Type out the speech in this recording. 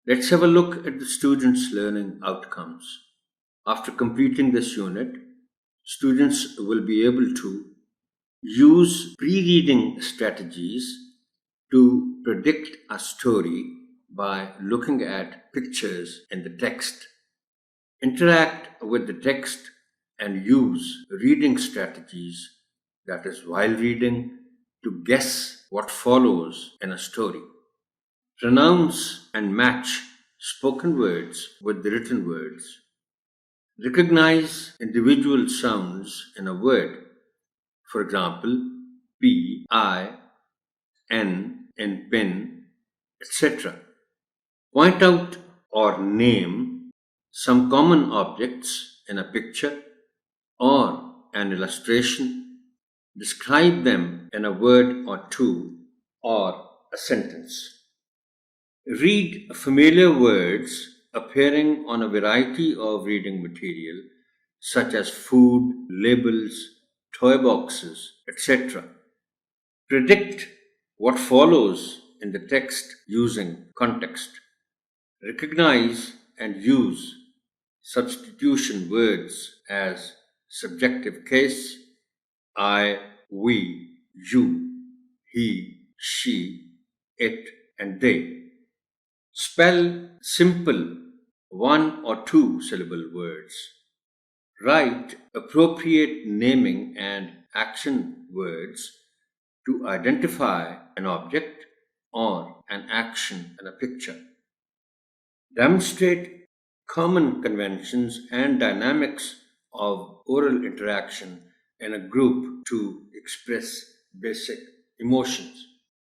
Let's have a look at the students' learning outcomes. After completing this unit, students will be able to use pre-reading strategies to predict a story by looking at pictures in the text, interact with the text, and use reading strategies, that is, while reading, to guess what follows in a story. Pronounce and match spoken words with the written words. Recognize individual sounds in a word. For example, P, I, N in pin, etc. Point out or name some common objects in a picture or an illustration. Describe them in a word or two or a sentence. Read familiar words appearing on a variety of reading material such as food, labels, toy boxes, etc. Predict what follows in the text using context. Recognize and use substitution words as subjective case, I, we, you, he, she, it, and they. Spell simple one or two syllable words. Write appropriate naming and action words to identify an object or an action in a picture. Demonstrate common conventions and dynamics of oral interaction in a group to express basic emotions.